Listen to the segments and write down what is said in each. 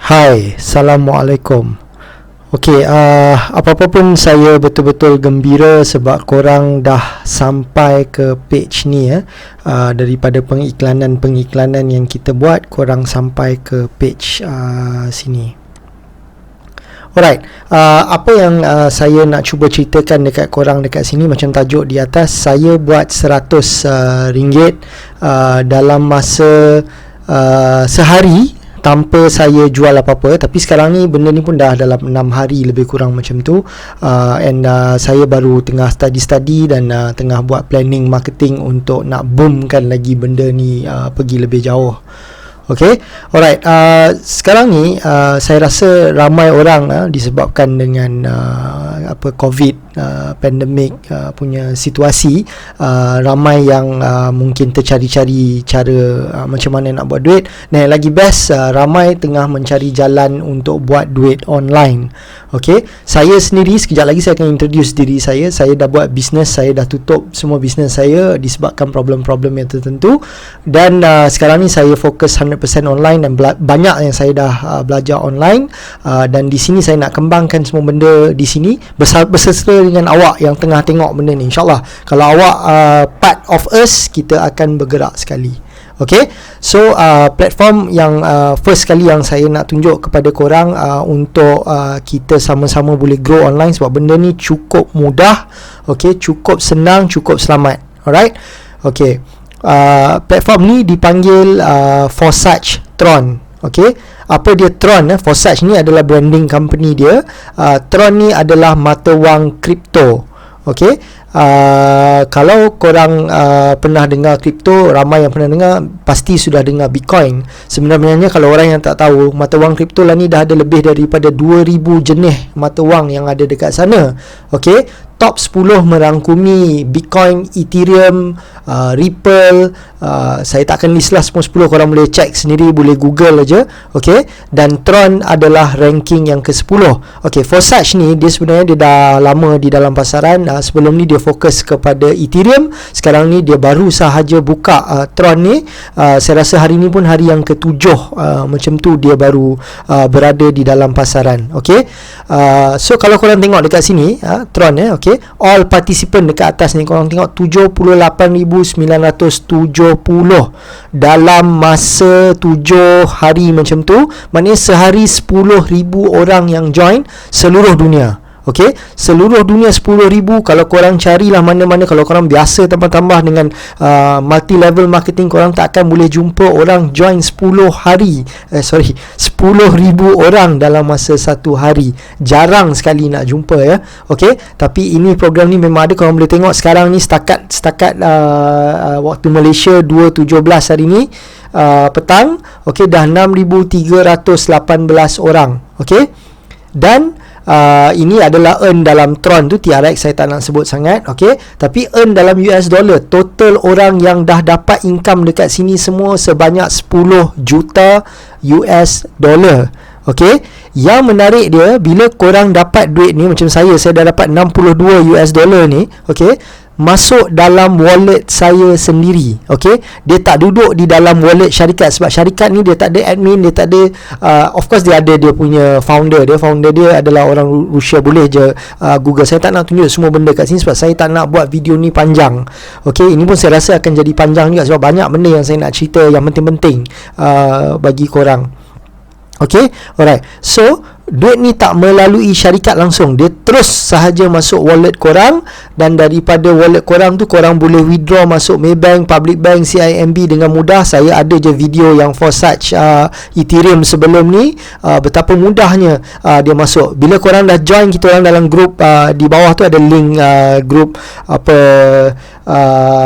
Hai, Assalamualaikum. Okey, apa-apa pun saya betul-betul gembira sebab korang dah sampai ke page ni daripada pengiklanan yang kita buat, korang sampai ke page sini. Alright, apa yang saya nak cuba ceritakan dekat korang dekat sini, macam tajuk di atas, saya buat RM100 dalam masa sehari tanpa saya jual apa-apa. Tapi sekarang ni benda ni pun dah dalam 6 hari lebih kurang macam tu, saya baru tengah study dan tengah buat planning marketing untuk nak boomkan lagi benda ni pergi lebih jauh. Okay, alright. Sekarang ni saya rasa ramai orang disebabkan dengan COVID, pandemik punya situasi, ramai yang mungkin tercari-cari cara macam mana nak buat duit. Dan yang lagi best, ramai tengah mencari jalan untuk buat duit online. Okay, saya sendiri sekejap lagi saya akan introduce diri saya. Saya dah buat bisnes, saya dah tutup semua bisnes saya disebabkan problem-problem yang tertentu. Dan sekarang ni saya fokus 100% online dan banyak yang saya dah belajar online, dan di sini saya nak kembangkan semua benda di sini berserta dengan awak yang tengah tengok benda ni. InsyaAllah kalau awak part of us, kita akan bergerak sekali. Okay, so platform yang first kali yang saya nak tunjuk kepada korang untuk kita sama-sama boleh grow online, sebab benda ni cukup mudah, okay, cukup senang, cukup selamat. Alright, okay. Platform ni dipanggil Forsage Tron. Okay, apa dia Tron? Forsage ni adalah branding company dia. Tron ni adalah mata wang kripto. Okay, kalau korang pernah dengar kripto, ramai yang pernah dengar, pasti sudah dengar Bitcoin. Sebenarnya kalau orang yang tak tahu, mata wang kripto lah ni dah ada lebih daripada 2000 jenis mata wang yang ada dekat sana. Okay, top 10 merangkumi Bitcoin, Ethereum, Ripple, saya tak akan list lah semua 10, korang boleh check sendiri, boleh google aja. Okay, dan Tron adalah ranking yang ke-10. Okay, Forsage ni dia sebenarnya dia dah lama di dalam pasaran. Sebelum ni dia fokus kepada Ethereum, sekarang ni dia baru sahaja buka Tron ni. Saya rasa hari ni pun hari yang ke-7 macam tu dia baru berada di dalam pasaran. Okay, so kalau korang tengok dekat sini Tron okay, all participant dekat atas ni, korang tengok 78,970 dalam masa 7 hari macam tu. Maknanya sehari 10,000 orang yang join seluruh dunia. Okay, seluruh dunia 10,000. Kalau korang carilah mana-mana, kalau korang biasa tambah-tambah dengan multi level marketing, korang tak akan boleh jumpa orang join 10 hari 10,000 orang dalam masa satu hari. Jarang sekali nak jumpa ya. Okay, tapi ini program ni memang ada. Korang boleh tengok sekarang ni setakat waktu Malaysia 2.17 hari ni petang, okay, dah 6,318 orang. Okay, dan ini adalah earn dalam Tron tu, TRX saya tak nak sebut sangat. Okay, tapi earn dalam US dollar. Total orang yang dah dapat income dekat sini semua sebanyak 10 juta US dollar. Okay, yang menarik dia, bila korang dapat duit ni, macam saya dah dapat 62 US dollar ni, okay, masuk dalam wallet saya sendiri. Okay, dia tak duduk di dalam wallet syarikat, sebab syarikat ni dia tak ada admin, dia tak ada of course dia ada dia punya founder dia adalah orang Rusia. Boleh je Google. Saya tak nak tunjuk semua benda kat sini sebab saya tak nak buat video ni panjang. Okay, ini pun saya rasa akan jadi panjang juga sebab banyak benda yang saya nak cerita yang penting-penting bagi korang. Okay, alright. So duit ni tak melalui syarikat langsung, dia terus sahaja masuk wallet korang, dan daripada wallet korang tu korang boleh withdraw masuk Maybank, Public Bank, CIMB dengan mudah. Saya ada je video yang Forsage Ethereum sebelum ni, betapa mudahnya dia masuk. Bila korang dah join kita orang dalam group, di bawah tu ada link group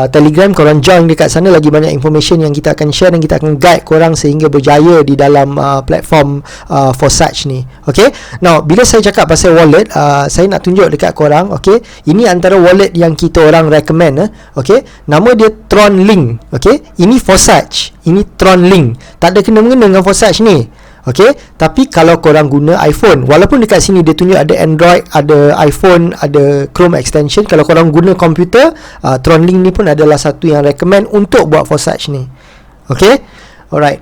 Telegram, korang join dekat sana, lagi banyak information yang kita akan share dan kita akan guide korang sehingga berjaya di dalam platform Forsage ni. Okay, now bila saya cakap pasal wallet, saya nak tunjuk dekat korang. Okay, ini antara wallet yang kita orang recommend. Okay, nama dia Tron Link. Okay, ini Forsage, ini Tron Link, tak ada kena-mengena dengan Forsage ni. Okay, tapi kalau korang guna iPhone, walaupun dekat sini dia tunjuk ada Android, ada iPhone, ada Chrome extension, kalau korang guna komputer, Tron Link ni pun adalah satu yang recommend untuk buat Forsage ni. Okay, alright.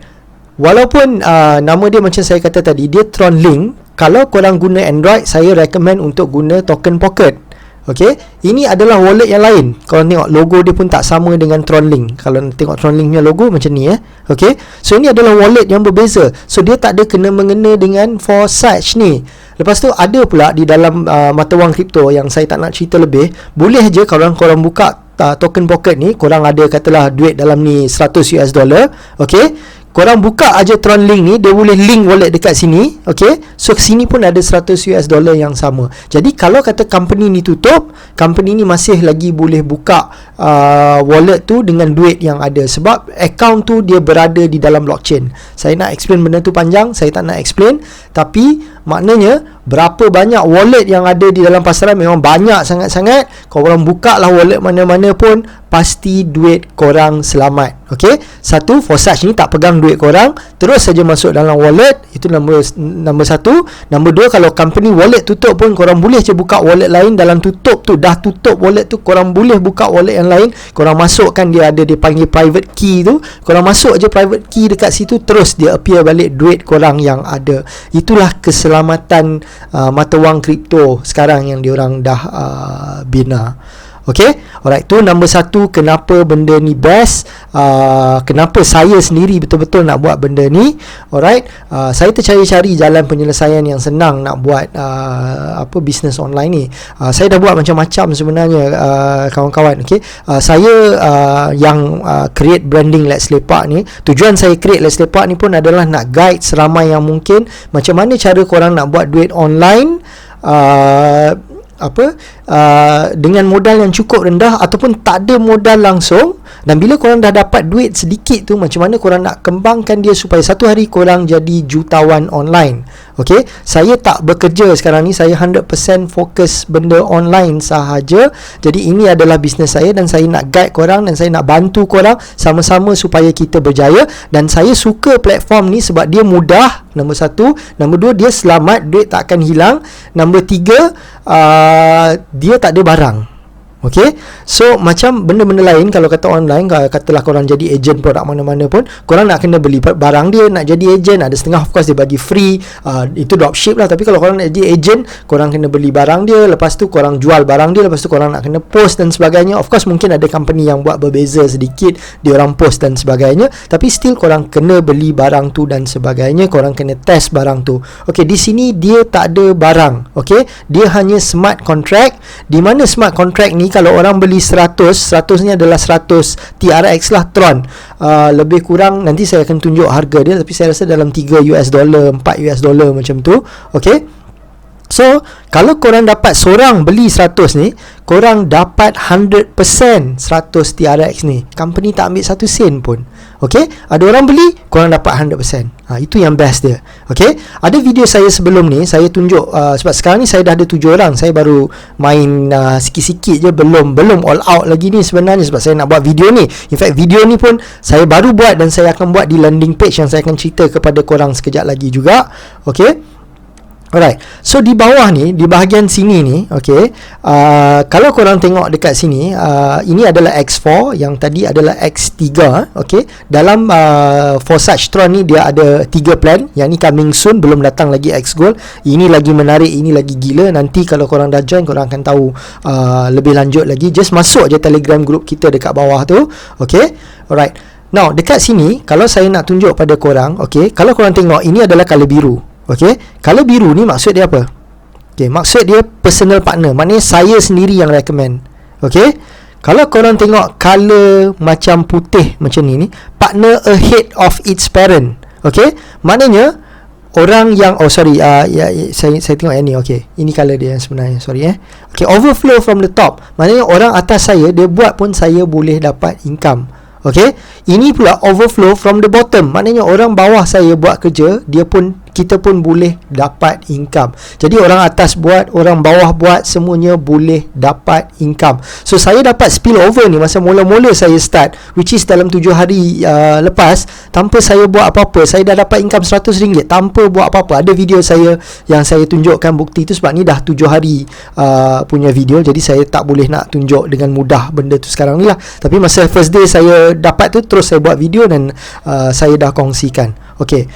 walaupun nama dia macam saya kata tadi, dia Tron Link. Kalau korang guna Android, saya recommend untuk guna Token Pocket. Okay, ini adalah wallet yang lain. Korang tengok logo dia pun tak sama dengan Tron Link. Kalau tengok Tron Link punya logo macam ni Okay, so ini adalah wallet yang berbeza. So dia tak ada kena-mengena dengan Forsage ni. Lepas tu ada pula di dalam mata wang kripto yang saya tak nak cerita lebih. Boleh je korang buka Token Pocket ni, korang ada katalah duit dalam ni $100. Okay, korang buka aja Tron Link ni, dia boleh link wallet dekat sini. Okay, so sini pun ada $100 yang sama. Jadi kalau kata company ni tutup, company ni masih lagi boleh buka wallet tu dengan duit yang ada, sebab account tu dia berada di dalam blockchain. Saya nak explain benda tu panjang, saya tak nak explain, tapi maknanya berapa banyak wallet yang ada di dalam pasaran memang banyak sangat-sangat. Korang buka lah wallet mana-mana pun, pasti duit korang selamat. Okay, satu, Forsage ni tak pegang duit korang, terus saja masuk dalam wallet. Itu nombor satu. Nombor dua, kalau company wallet tutup pun, korang boleh je buka wallet lain. Dalam tutup tu, dah tutup wallet tu, korang boleh buka wallet yang lain. Korang masukkan, dia ada, dia panggil private key tu. Korang masuk je private key dekat situ, terus dia appear balik duit korang yang ada. Itulah keselamatan mata wang kripto sekarang yang diorang dah bina. Okay, alright, tu nombor satu, kenapa benda ni best, kenapa saya sendiri betul-betul nak buat benda ni. Alright, saya tercari-cari jalan penyelesaian yang senang nak buat bisnes online ni. Saya dah buat macam-macam sebenarnya, kawan-kawan. Okay, saya yang create branding Let's Lepak ni, tujuan saya create Let's Lepak ni pun adalah nak guide seramai yang mungkin macam mana cara korang nak buat duit online dengan modal yang cukup rendah ataupun tak ada modal langsung. Dan bila korang dah dapat duit sedikit tu, macam mana korang nak kembangkan dia supaya satu hari korang jadi jutawan online. Okay, saya tak bekerja sekarang ni, saya 100% fokus benda online sahaja. Jadi ini adalah bisnes saya dan saya nak guide korang dan saya nak bantu korang sama-sama supaya kita berjaya. Dan saya suka platform ni sebab dia mudah, nombor satu. Nombor dua, dia selamat, duit tak akan hilang. Nombor tiga, dia tak ada barang. Okay, so macam benda-benda lain, kalau kata online, katalah korang jadi ejen produk mana-mana pun, korang nak kena beli barang dia. Nak jadi ejen, ada setengah of course dia bagi free, itu dropship lah. Tapi kalau korang nak jadi ejen, korang kena beli barang dia, lepas tu korang jual barang dia, lepas tu korang nak kena post dan sebagainya. Of course mungkin ada company yang buat berbeza sedikit, dia orang post dan sebagainya, tapi still korang kena beli barang tu dan sebagainya. Korang kena test barang tu. Okay, di sini dia tak ada barang. Okay, dia hanya smart contract, di mana smart contract ni kalau orang beli 100 ni adalah 100 TRX lah, Tron. Lebih kurang nanti saya akan tunjuk harga dia, tapi saya rasa dalam $3, $4 macam tu. Okay, so kalau korang dapat seorang beli 100 ni, korang dapat 100% 100 TRX ni. Company tak ambil 1 sen pun. Okay, ada orang beli, korang dapat 100%. Itu yang best dia. Okay, ada video saya sebelum ni, saya tunjuk, sebab sekarang ni saya dah ada 7 orang. Saya baru main sikit-sikit je, belum all out lagi ni sebenarnya, sebab saya nak buat video ni. In fact, video ni pun saya baru buat dan saya akan buat di landing page yang saya akan cerita kepada korang sekejap lagi juga. Okay, alright, so di bawah ni, di bahagian sini ni, okay, kalau korang tengok dekat sini, ini adalah X4, yang tadi adalah X3. Okay, dalam Forsage Tron ni dia ada 3 plan. Yang ni coming soon, belum datang lagi X Gold. Ini lagi menarik, ini lagi gila. Nanti kalau korang dah join, korang akan tahu lebih lanjut lagi. Just masuk je Telegram group kita dekat bawah tu. Okay, alright. Now dekat sini, kalau saya nak tunjuk pada korang, okay, kalau korang tengok, ini adalah colour biru. Okay, kalau biru ni maksud dia apa? Okay, maksud dia personal partner, maknanya saya sendiri yang recommend. Okay, kalau korang tengok color macam putih macam ni, partner ahead of its parent. Okay, maknanya orang yang, saya tengok yang ni. Okay, ini color dia sebenarnya, sorry Okay, overflow from the top, maknanya orang atas saya, dia buat pun saya boleh dapat income. Okay, ini pula overflow from the bottom, maknanya orang bawah saya buat kerja, kita pun boleh dapat income. Jadi orang atas buat, orang bawah buat, semuanya boleh dapat income. So saya dapat spill over ni masa mula-mula saya start, which is dalam 7 hari lepas, tanpa saya buat apa-apa, saya dah dapat income RM100 tanpa buat apa-apa. Ada video saya yang saya tunjukkan bukti tu, sebab ni dah 7 hari punya video, jadi saya tak boleh nak tunjuk dengan mudah benda tu sekarang ni lah. Tapi masa first day saya dapat tu, terus saya buat video dan saya dah kongsikan. Okey,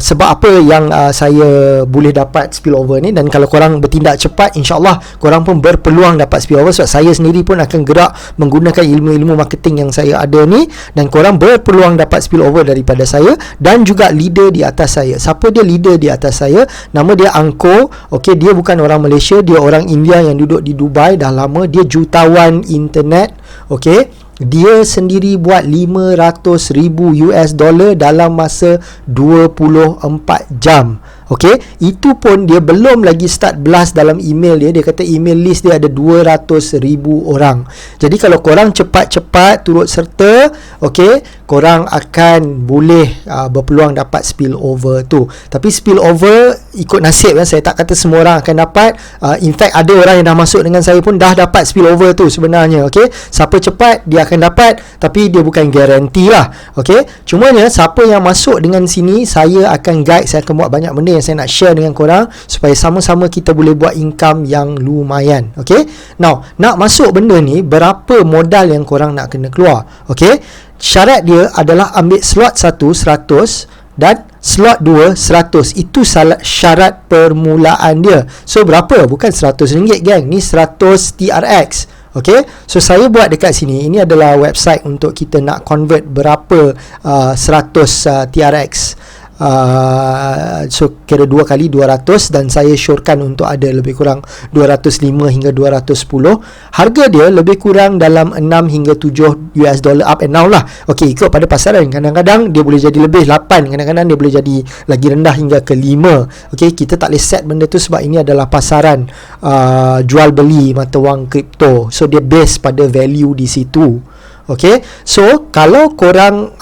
sebab apa yang saya boleh dapat spillover ni, dan kalau korang bertindak cepat, insyaAllah korang pun berpeluang dapat spillover. Sebab saya sendiri pun akan gerak menggunakan ilmu-ilmu marketing yang saya ada ni, dan korang berpeluang dapat spillover daripada saya dan juga leader di atas saya. Siapa dia leader di atas saya? Nama dia Angko. Okey, dia bukan orang Malaysia, dia orang India yang duduk di Dubai dah lama. Dia jutawan internet. Okey, dia sendiri buat $500,000 dalam masa 24 jam. Okey, itu pun dia belum lagi start blast dalam email dia. Dia kata email list dia ada 200,000 orang. Jadi kalau korang cepat-cepat turut serta, okey, korang akan boleh berpeluang dapat spillover tu. Tapi spillover ikut nasib kan. Saya tak kata semua orang akan dapat. In fact ada orang yang dah masuk dengan saya pun dah dapat spillover tu sebenarnya. Okey, siapa cepat dia akan dapat, tapi dia bukan garanti lah. Okey, cumanya siapa yang masuk dengan sini, saya akan guide, saya akan buat banyak benda yang saya nak share dengan korang supaya sama-sama kita boleh buat income yang lumayan. Okey, now nak masuk benda ni, berapa modal yang korang nak kena keluar? Okey, syarat dia adalah ambil slot 1 100 dan slot 2 100. Itu syarat permulaan dia. So berapa? Bukan RM100 gang, ni 100 TRX. Okay, so saya buat dekat sini. Ini adalah website untuk kita nak convert berapa 100 TRX. So kira 2 kali 200, dan saya syorkan untuk ada lebih kurang 205 hingga 210. Harga dia lebih kurang dalam 6 hingga 7 US dollar up and down lah. Okey, ikut pada pasaran. Kadang-kadang dia boleh jadi lebih 8, kadang-kadang dia boleh jadi lagi rendah hingga ke 5. Okey, kita tak boleh set benda tu sebab ini adalah pasaran jual beli mata wang kripto. So dia base pada value di situ. Okay, so kalau korang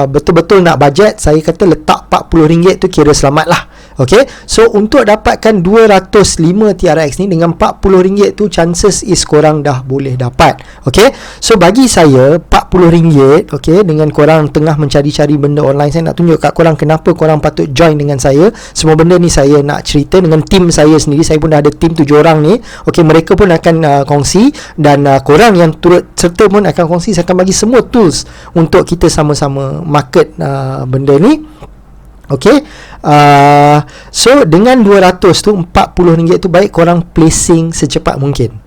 betul-betul nak budget, saya kata letak RM40 tu kira selamat lah. Okay, so untuk dapatkan 205 TRX ni dengan RM40 tu, chances is korang dah boleh dapat. Okay, so bagi saya RM40, okay, dengan korang tengah mencari-cari benda online, saya nak tunjuk kat korang kenapa korang patut join dengan saya. Semua benda ni saya nak cerita dengan tim saya sendiri. Saya pun dah ada tim 7 orang ni. Okay, mereka pun akan kongsi, dan korang yang turut serta pun akan kongsi. Saya akan bagi semua tools untuk kita sama-sama market benda ni. Okay, so dengan 200 tu, RM40 tu baik korang placing secepat mungkin.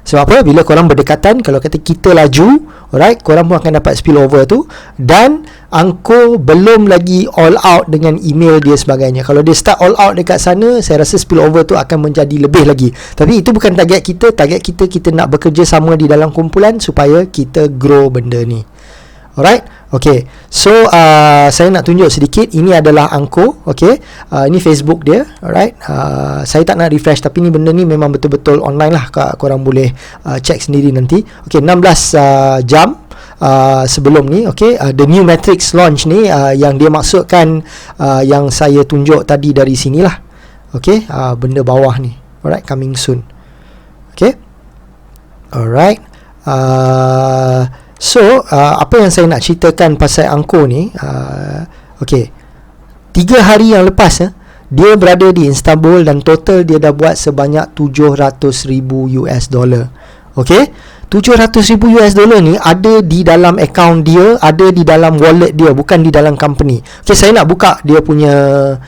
Sebab apa? Bila korang berdekatan, kalau kata kita laju, alright, korang pun akan dapat spillover tu. Dan Angko belum lagi all out dengan email dia sebagainya. Kalau dia start all out dekat sana, saya rasa spillover tu akan menjadi lebih lagi. Tapi itu bukan target kita. Target kita nak bekerja sama di dalam kumpulan supaya kita grow benda ni. Alright, okay. So saya nak tunjuk sedikit. Ini adalah Angko. Okay, ini Facebook dia. Alright, saya tak nak refresh, tapi ni benda ni memang betul-betul online lah. Korang boleh check sendiri nanti. Okay, 16 jam sebelum ni. Okay, the new matrix launch ni yang dia maksudkan, yang saya tunjuk tadi dari sini lah. Okay, benda bawah ni. Alright, coming soon. Okay, alright. So apa yang saya nak ceritakan pasal Angko ni, okay, 3 hari yang lepas dia berada di Istanbul, dan total dia dah buat sebanyak $700,000. Okay, $700,000 ni ada di dalam account dia, ada di dalam wallet dia, bukan di dalam company. Okay, saya nak buka dia punya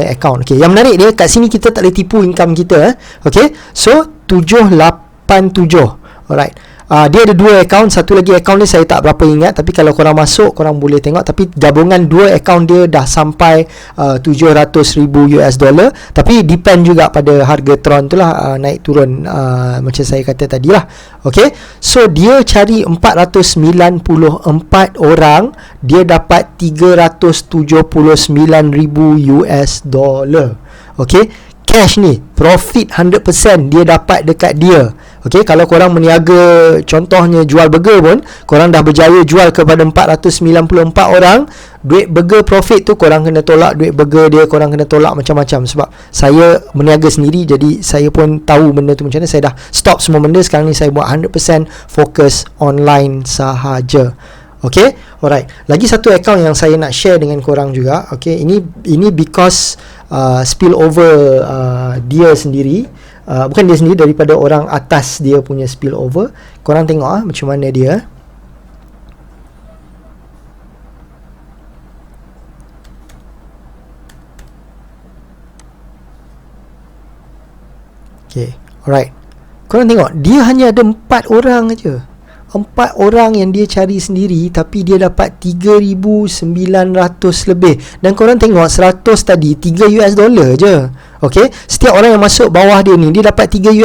account. Okay, yang menarik dia kat sini, kita tak boleh tipu income kita. Okay, so 787. Alright, dia ada 2 account. Satu lagi account ni saya tak berapa ingat, tapi kalau korang masuk, korang boleh tengok. Tapi gabungan 2 account dia dah sampai $700,000. Tapi depend juga pada harga Tron tu lah, naik turun, macam saya kata tadi lah. Okay, so dia cari 494 orang, dia dapat $379,000. Okay, cash ni, profit 100% dia dapat dekat dia. Okey, kalau korang meniaga, contohnya jual burger pun, korang dah berjaya jual kepada 494 orang, duit burger profit tu korang kena tolak duit burger dia, korang kena tolak macam-macam. Sebab saya meniaga sendiri, jadi saya pun tahu benda tu macam mana. Saya dah stop semua benda. Sekarang ni saya buat 100% fokus online sahaja. Okay, alright. Lagi satu account yang saya nak share dengan korang juga. Okay, ini because spillover dia sendiri, bukan dia sendiri, daripada orang atas dia punya spillover. Korang tengok macam mana dia. Okay, alright. Korang tengok, dia hanya ada 4 orang aja. 4 orang yang dia cari sendiri, tapi dia dapat 3,900 lebih. Dan korang tengok 100 tadi $3 je. Okay, setiap orang yang masuk bawah dia ni, dia dapat $3 je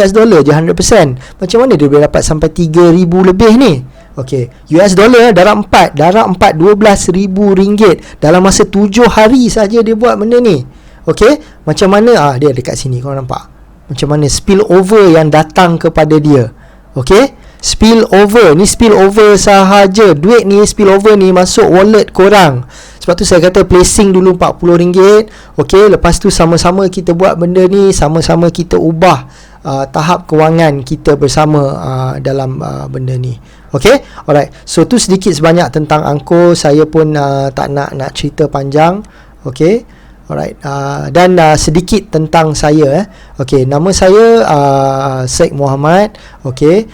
100%. Macam mana dia boleh dapat sampai 3,000 lebih ni? Okay, US dollar darab 4 $12,000 dalam masa 7 hari saja dia buat benda ni. Okay, macam mana? Dia dekat sini, korang nampak macam mana spill over yang datang kepada dia. Okay, spill over ni, spill over sahaja. Duit ni, spill over ni masuk wallet korang. Sebab tu saya kata placing dulu RM40. Okay, lepas tu sama-sama kita buat benda ni, sama-sama kita ubah tahap kewangan kita bersama dalam benda ni. Okay, alright. So tu sedikit sebanyak tentang Angko. Saya pun tak nak cerita panjang. Okay, alright. Dan sedikit tentang saya. Okay, nama saya Syed Muhammad. Okay,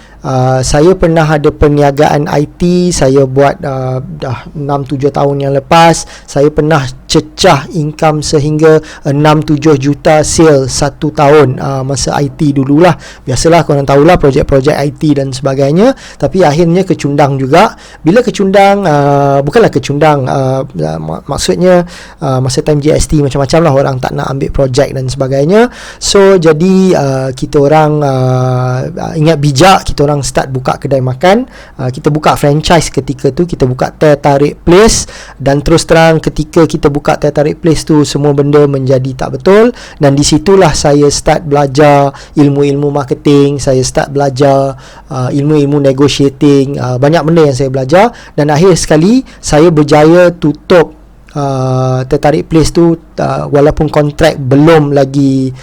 saya pernah ada perniagaan IT. Saya buat dah 6-7 tahun yang lepas. Saya pernah cecah income sehingga 6-7 juta sale 1 tahun masa IT dululah. Biasalah korang tahulah projek-projek IT dan sebagainya. Tapi akhirnya kecundang juga. Bila kecundang, bukanlah kecundang, maksudnya masa time GST macam-macam lah, orang tak nak ambil projek dan sebagainya. So jadi kita orang ingat bijak, kita orang start buka kedai makan. Kita buka franchise ketika tu, kita buka Teh Tarik Place. Dan terus terang ketika kita buka Teh Tarik Place tu, semua benda menjadi tak betul. Dan di situlah saya start belajar ilmu-ilmu marketing. Saya start belajar ilmu-ilmu negotiating. Banyak benda yang saya belajar. Dan akhir sekali saya berjaya tutup Teh Tarik Place tu, walaupun kontrak belum lagi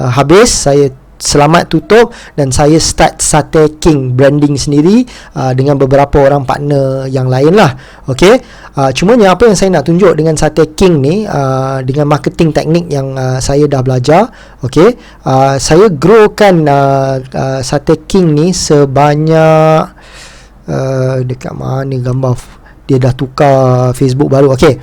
habis. Saya selamat tutup dan saya start Satay King branding sendiri dengan beberapa orang partner yang lain lah. Okay, cumanya apa yang saya nak tunjuk dengan Satay King ni, dengan marketing teknik yang saya dah belajar. Okay, saya growkan Satay King ni sebanyak dekat mana gambar dia dah tukar Facebook baru. Okay,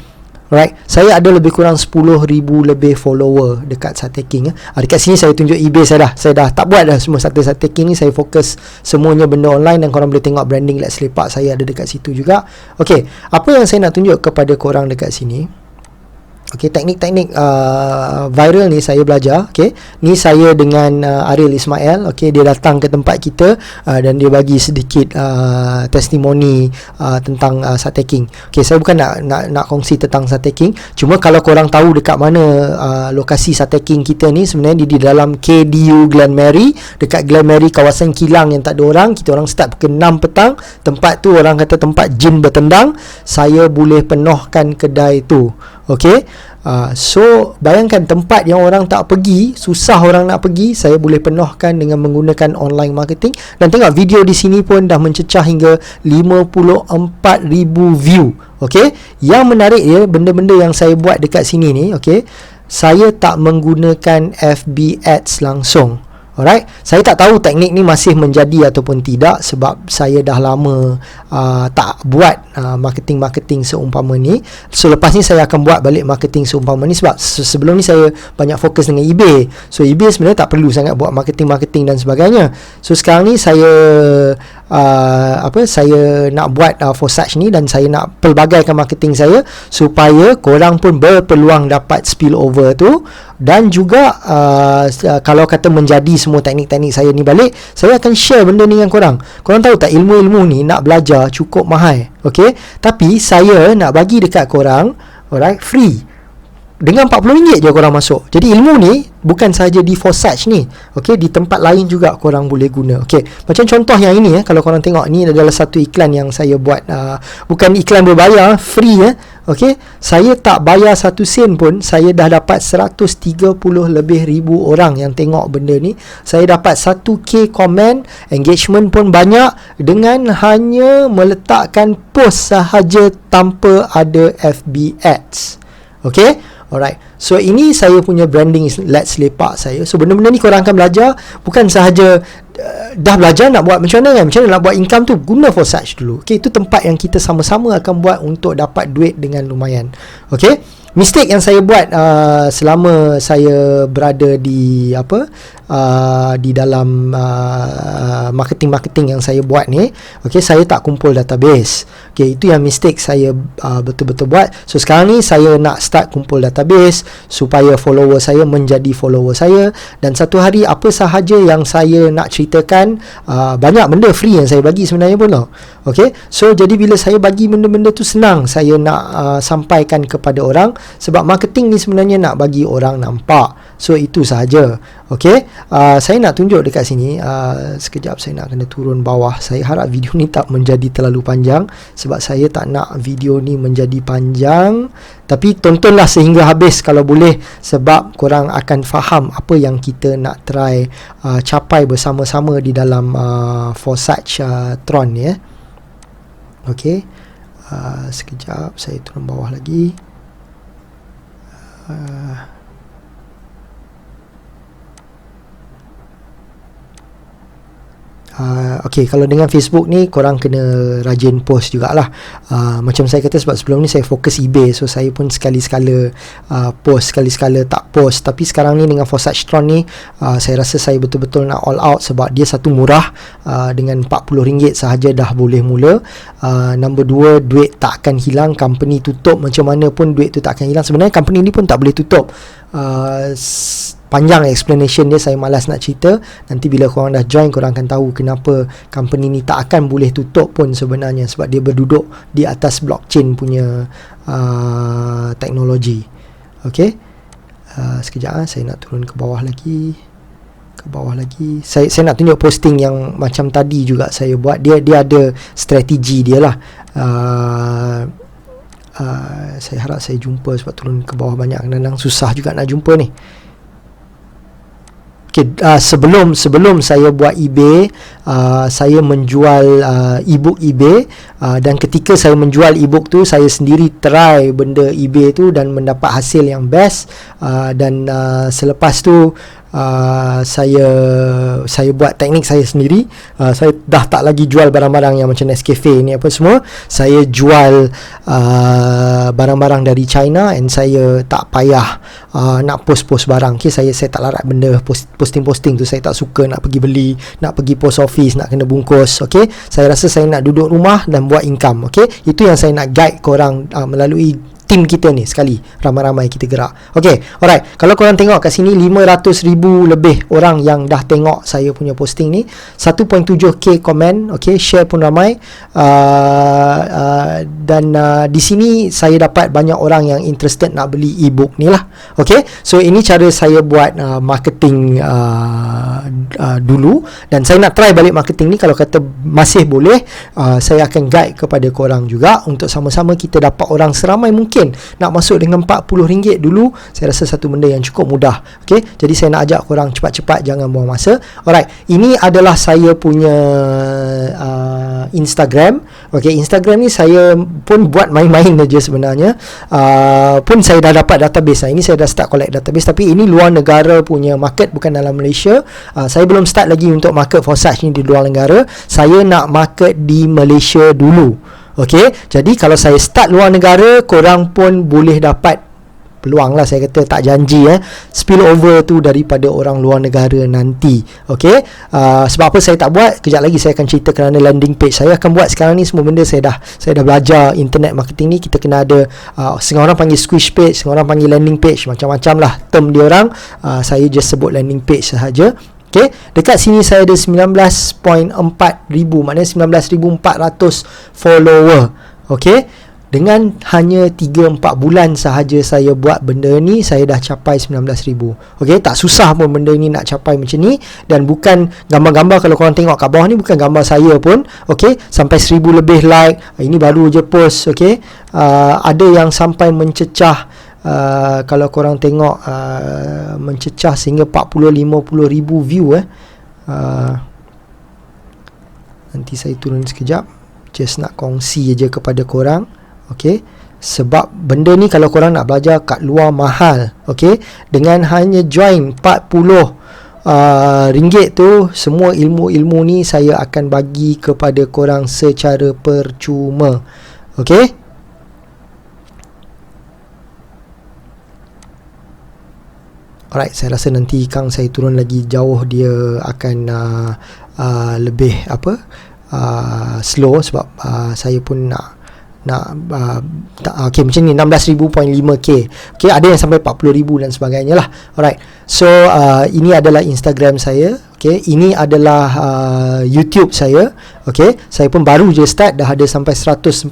alright, saya ada lebih kurang 10,000 lebih follower dekat Satay King. Dekat sini saya tunjuk eBay saya dah tak buat dah semua Satay King ni. Saya fokus semuanya benda online dan korang boleh tengok branding Let's Lepak saya ada dekat situ juga. Okay, apa yang saya nak tunjuk kepada korang dekat sini, okay, teknik-teknik viral ni saya belajar. Okay, ni saya dengan Ariel Ismail. Okay, dia datang ke tempat kita dan dia bagi sedikit testimoni tentang Satay King. Okay, saya bukan nak kongsi tentang Satay King. Cuma kalau korang tahu dekat mana lokasi Satay King kita ni, sebenarnya di dalam KDU Glen Mary. Dekat Glen Mary, kawasan kilang yang tak ada orang. Kita orang start pukul 6 petang. Tempat tu orang kata tempat jin bertendang. Saya boleh penuhkan kedai tu. Okay, so bayangkan tempat yang orang tak pergi, susah orang nak pergi, saya boleh penuhkan dengan menggunakan online marketing. Dan tengok video di sini pun dah mencecah hingga 54,000 view. Okay, yang menarik dia, benda-benda yang saya buat dekat sini ni, okay, saya tak menggunakan FB Ads langsung. Alright, saya tak tahu teknik ni masih menjadi ataupun tidak, sebab saya dah lama tak buat marketing-marketing seumpama ni. So lepas ni saya akan buat balik marketing seumpama ni, sebab sebelum ni saya banyak fokus dengan eBay. So eBay sebenarnya tak perlu sangat buat marketing-marketing dan sebagainya. So sekarang ni saya saya nak buat for such ni, dan saya nak pelbagaikan marketing saya supaya korang pun berpeluang dapat spill over tu. Dan juga kalau kata menjadi semua teknik-teknik saya ni balik, saya akan share benda ni dengan korang. Korang tahu tak, ilmu-ilmu ni nak belajar cukup mahal. Okay, tapi saya nak bagi dekat korang, alright, free. Dengan RM40 je korang masuk. Jadi ilmu ni bukan sahaja di Forsage ni. Okay, di tempat lain juga korang boleh guna. Okay, macam contoh yang ini kalau korang tengok, ni adalah satu iklan yang saya buat. Bukan iklan berbayar, free. Okay, saya tak bayar 1 sen pun, saya dah dapat 130 lebih ribu orang yang tengok benda ni. Saya dapat 1k komen, engagement pun banyak, dengan hanya meletakkan post sahaja tanpa ada FB Ads. Okay, alright. So ini saya punya branding Let's Lepak saya. So benda-benda ni korang akan belajar. Bukan sahaja dah belajar nak buat macam mana kan, macam mana nak buat income tu, guna Forsage dulu. Okay, itu tempat yang kita sama-sama akan buat untuk dapat duit dengan lumayan. Okay, mistake yang saya buat selama saya berada di di dalam marketing-marketing yang saya buat ni, okey, saya tak kumpul database. Okey, itu yang mistake saya betul-betul buat. So sekarang ni saya nak start kumpul database supaya follower saya menjadi follower saya, dan satu hari apa sahaja yang saya nak ceritakan, banyak benda free yang saya bagi sebenarnya pun tau. Okey, so jadi bila saya bagi benda-benda tu, senang saya nak sampaikan kepada orang, sebab marketing ni sebenarnya nak bagi orang nampak. So itu sahaja. Okey, saya nak tunjuk dekat sini. Sekejap, saya nak kena turun bawah. Saya harap video ni tak menjadi terlalu panjang, sebab saya tak nak video ni menjadi panjang. Tapi tontonlah sehingga habis kalau boleh, sebab korang akan faham apa yang kita nak try capai bersama-sama di dalam Forsage Tron ni ya. Okey, sekejap saya turun bawah lagi. Okey, kalau dengan Facebook ni korang kena rajin post jugalah. Macam saya kata, sebab sebelum ni saya fokus eBay, so saya pun sekali-sekala post, sekali-sekala tak post. Tapi sekarang ni dengan Forsage Tron ni, saya rasa saya betul-betul nak all out, sebab dia satu murah, dengan RM40 sahaja dah boleh mula. Nombor dua, duit tak akan hilang. Company tutup macam mana pun duit tu tak akan hilang. Sebenarnya company ni pun tak boleh tutup. Panjang explanation dia, saya malas nak cerita. Nanti bila korang dah join, korang akan tahu kenapa company ni tak akan boleh tutup pun sebenarnya, sebab dia berduduk di atas blockchain punya teknologi. Okey, sekejap, saya nak turun ke bawah lagi. Saya nak tunjuk posting yang macam tadi juga saya buat. Dia ada strategi dia lah. Saya harap saya jumpa, sebab turun ke bawah banyak, kadang-kadang susah juga nak jumpa ni. Okay, sebelum saya buat eBay, saya menjual e-book eBay, dan ketika saya menjual e-book tu, saya sendiri try benda eBay tu dan mendapat hasil yang best. Dan selepas tu saya buat teknik saya sendiri. Saya dah tak lagi jual barang-barang yang macam Nescafe ni apa semua. Saya jual barang-barang dari China, and saya tak payah nak post-post barang. Okay, saya tak larat benda posting-posting tu. Saya tak suka nak pergi beli, nak pergi post office, nak kena bungkus. Okay, saya rasa saya nak duduk rumah dan buat income. Okay, itu yang saya nak guide korang melalui tim kita ni sekali. Ramai-ramai kita gerak. Okay, alright. Kalau korang tengok kat sini, 500,000 lebih orang yang dah tengok saya punya posting ni. 1.7k komen. Okay, share pun ramai. Dan di sini saya dapat banyak orang yang interested nak beli e-book ni lah. Okay, so ini cara saya buat marketing dulu. Dan saya nak try balik marketing ni. Kalau kata masih boleh, saya akan guide kepada korang juga, untuk sama-sama kita dapat orang seramai mungkin nak masuk dengan RM40 dulu. Saya rasa satu benda yang cukup mudah. Okay, jadi saya nak ajak korang cepat-cepat, jangan buang masa. Alright, ini adalah saya punya Instagram. Okay, Instagram ni saya pun buat main-main aja sebenarnya. Pun saya dah dapat database. Ini saya dah start collect database, tapi ini luar negara punya market, bukan dalam Malaysia. Saya belum start lagi untuk market Forsage ni di luar negara. Saya nak market di Malaysia dulu. Okey, jadi kalau saya start luar negara, korang pun boleh dapat peluang lah, saya kata tak janji spill over tu daripada orang luar negara nanti. Okey, sebab apa saya tak buat, kejap lagi saya akan cerita kerana landing page saya akan buat. Sekarang ni semua benda saya dah belajar internet marketing ni. Kita kena ada setengah orang panggil squish page, setengah orang panggil landing page, macam-macam lah term dia orang. Saya just sebut landing page sahaja. Okay, dekat sini saya ada 19.4 ribu, maknanya 19,400 follower. Okay, dengan hanya 3-4 bulan sahaja saya buat benda ni, saya dah capai 19,000. Okay, tak susah pun benda ni nak capai macam ni. Dan bukan gambar-gambar, kalau korang tengok kat bawah ni bukan gambar saya pun. Okay, sampai 1,000 lebih like. Ini baru je post. Okay, ada yang sampai mencecah. Kalau korang tengok, mencecah sehingga 40-50 ribu view. Nanti saya turun sekejap, just nak kongsi je kepada korang. Okay, sebab benda ni kalau korang nak belajar kat luar mahal. Okay, dengan hanya join 40 ringgit tu, semua ilmu-ilmu ni saya akan bagi kepada korang secara percuma. Okay, Alright, saya rasa nanti Kang saya turun lagi jauh, dia akan lebih slow sebab saya pun okay, macam ni 16,000.5k. Okay, ada yang sampai 40,000 dan sebagainya lah. Alright, so ini adalah Instagram saya. Okay, ini adalah YouTube saya. Okay, saya pun baru je start, dah ada sampai 149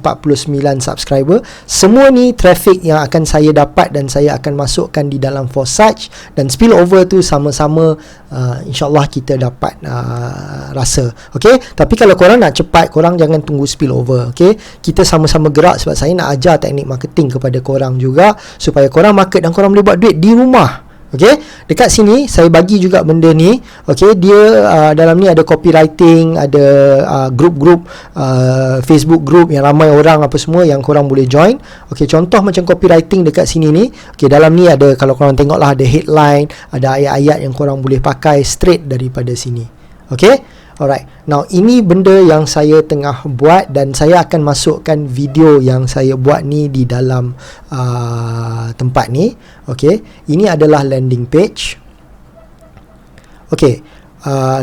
subscriber. Semua ni traffic yang akan saya dapat dan saya akan masukkan di dalam Forsage, dan spillover tu sama-sama insyaAllah kita dapat rasa. Okay, tapi kalau korang nak cepat, korang jangan tunggu spillover. Okay, kita sama-sama gerak sebab saya nak ajar teknik marketing kepada korang juga supaya korang market dan korang boleh buat duit di rumah. Okay, dekat sini saya bagi juga benda ni. Okay, dia dalam ni ada copywriting, ada group-group Facebook group yang ramai orang apa semua yang korang boleh join. Okay, contoh macam copywriting dekat sini ni. Okay, dalam ni ada, kalau korang tengok lah, ada headline, ada ayat-ayat yang korang boleh pakai straight daripada sini. Okay, alright. Now, ini benda yang saya tengah buat dan saya akan masukkan video yang saya buat ni di dalam tempat ni. Okay, ini adalah landing page. Okay,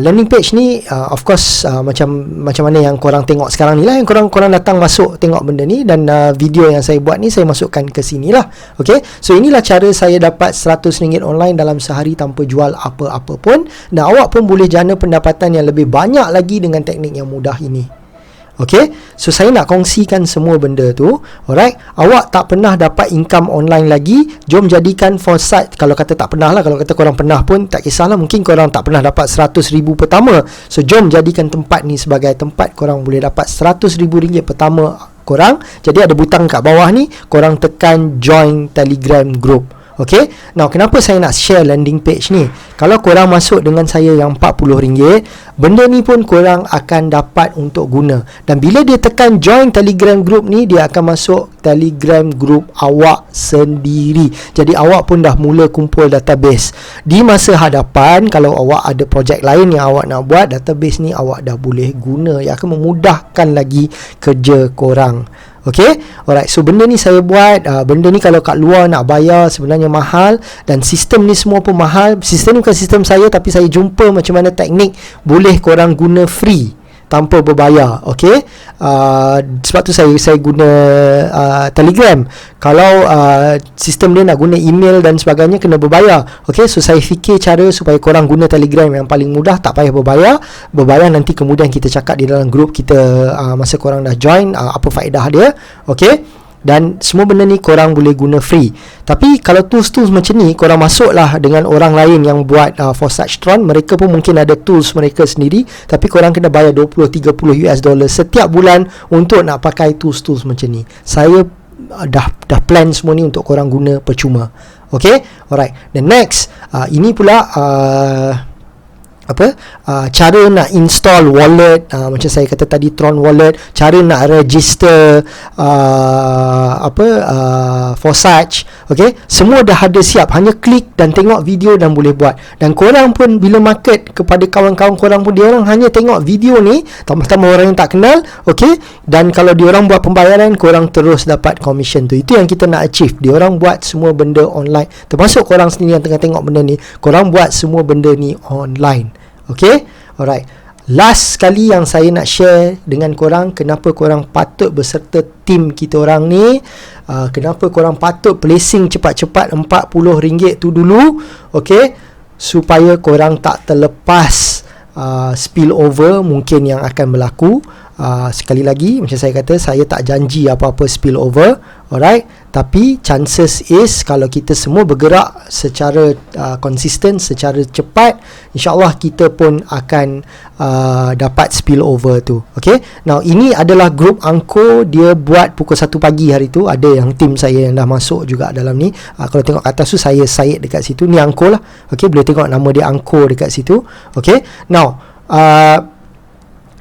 landing page ni of course macam mana yang korang tengok sekarang ni lah, yang korang datang masuk tengok benda ni, dan video yang saya buat ni saya masukkan ke sini lah. Okay, so inilah cara saya dapat RM100 online dalam sehari tanpa jual apa-apa pun, dan awak pun boleh jana pendapatan yang lebih banyak lagi dengan teknik yang mudah ini. Okay, so saya nak kongsikan semua benda tu. Alright, awak tak pernah dapat income online lagi, jom jadikan Forsage. Kalau kata tak pernah lah, kalau kata korang pernah pun tak kisahlah, mungkin korang tak pernah dapat RM100,000 pertama. So jom jadikan tempat ni sebagai tempat korang boleh dapat RM100,000 pertama korang. Jadi ada butang kat bawah ni, korang tekan join Telegram group. Okay, now kenapa saya nak share landing page ni? Kalau korang masuk dengan saya yang RM40, benda ni pun korang akan dapat untuk guna. Dan bila dia tekan join Telegram group ni, dia akan masuk Telegram group awak sendiri. Jadi awak pun dah mula kumpul database. Di masa hadapan, kalau awak ada projek lain yang awak nak buat, database ni awak dah boleh guna, yang akan memudahkan lagi kerja korang. Okay, alright, so benda ni saya buat. Benda ni kalau kat luar nak bayar sebenarnya mahal, dan sistem ni semua pun mahal. Sistem ni bukan sistem saya, tapi saya jumpa macam mana teknik boleh korang guna free tanpa berbayar. Okay, sebab tu saya guna Telegram. Kalau sistem dia nak guna email dan sebagainya, kena berbayar. Okay, so saya fikir cara supaya korang guna Telegram yang paling mudah, tak payah berbayar nanti kemudian kita cakap di dalam group kita masa korang dah join apa faedah dia. Okay, dan semua benda ni korang boleh guna free. Tapi kalau tools macam ni, korang masuklah dengan orang lain yang buat Forsage-tron. Mereka pun mungkin ada tools mereka sendiri, tapi korang kena bayar $20-30 setiap bulan untuk nak pakai tools macam ni. Saya dah plan semua ni untuk korang guna percuma. Okay, alright. Then next, ini pula cara nak install wallet, macam saya kata tadi, Tron wallet, cara nak register Forsage. Okay, semua dah ada siap, hanya klik dan tengok video dan boleh buat. Dan korang pun bila market kepada kawan-kawan korang pun, dia orang hanya tengok video ni, tambah-tambah orang yang tak kenal. Okay, dan kalau dia orang buat pembayaran, korang terus dapat commission tu. Itu yang kita nak achieve. Dia orang buat semua benda online, termasuk korang sendiri yang tengah tengok benda ni, korang buat semua benda ni online. Okay, alright. Last sekali yang saya nak share dengan korang, kenapa korang patut berserta tim kita orang ni, kenapa korang patut placing cepat-cepat RM40 tu dulu. Okay, supaya korang tak terlepas spillover mungkin yang akan berlaku. Sekali lagi, macam saya kata, saya tak janji apa-apa spillover. Alright, tapi chances is kalau kita semua bergerak secara konsisten, secara cepat, insyaAllah kita pun akan dapat spillover tu. Okay, now ini adalah grup Angko. Dia buat pukul 1 pagi hari tu. Ada yang tim saya yang dah masuk juga dalam ni. Kalau tengok kat atas tu, saya Syed dekat situ. Ni Angko lah. Okay, boleh tengok nama dia Angko dekat situ. Okay, now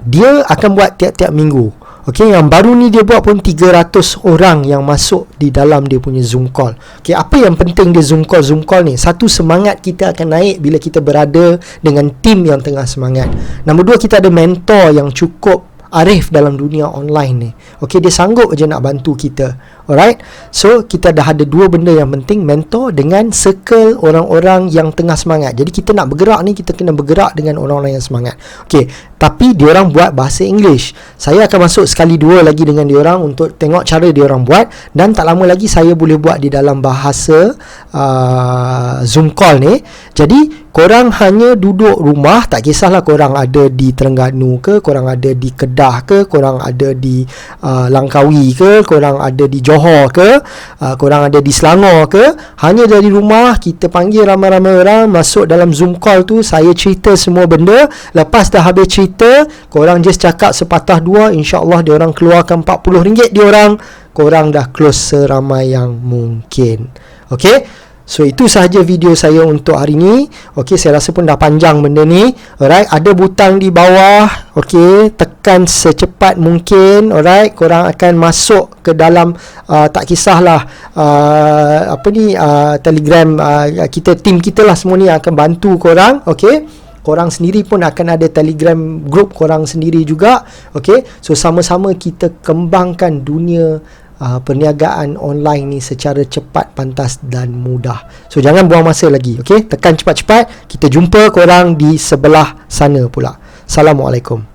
dia akan buat tiap-tiap minggu. Okay, yang baru ni dia buat pun 300 orang yang masuk di dalam dia punya Zoom call. Okay, apa yang penting dia Zoom call ni? Satu, semangat kita akan naik bila kita berada dengan tim yang tengah semangat. Nombor dua, kita ada mentor yang cukup arif dalam dunia online ni. Okay, dia sanggup je nak bantu kita. Alright, so kita dah ada dua benda yang penting, mentor dengan circle orang-orang yang tengah semangat. Jadi kita nak bergerak ni, kita kena bergerak dengan orang-orang yang semangat. Okay, tapi diorang buat bahasa English. Saya akan masuk sekali dua lagi dengan diorang untuk tengok cara diorang buat, dan tak lama lagi saya boleh buat di dalam bahasa Zoom call ni. Jadi korang hanya duduk rumah, tak kisahlah korang ada di Terengganu ke, korang ada di Kedah ke, korang ada di Langkawi ke, korang ada di Johor ke, korang ada di Selangor ke, hanya dari rumah kita panggil ramai-ramai orang masuk dalam Zoom call tu, saya cerita semua benda. Lepas dah habis cerita, korang just cakap sepatah dua, insya-Allah diorang keluarkan RM40 diorang, korang dah close seramai yang mungkin. Okay, so itu sahaja video saya untuk hari ni. Okay, saya rasa pun dah panjang benda ni. Alright, ada butang di bawah. Okay, tekan secepat mungkin. Alright, korang akan masuk ke dalam tak kisahlah Telegram kita, team kita lah, semua ni akan bantu korang. Okay, korang sendiri pun akan ada Telegram group korang sendiri juga. Okay, so sama-sama kita kembangkan dunia perniagaan online ni secara cepat, pantas dan mudah. So jangan buang masa lagi. Okay, tekan cepat-cepat. Kita jumpa korang di sebelah sana pula. Assalamualaikum.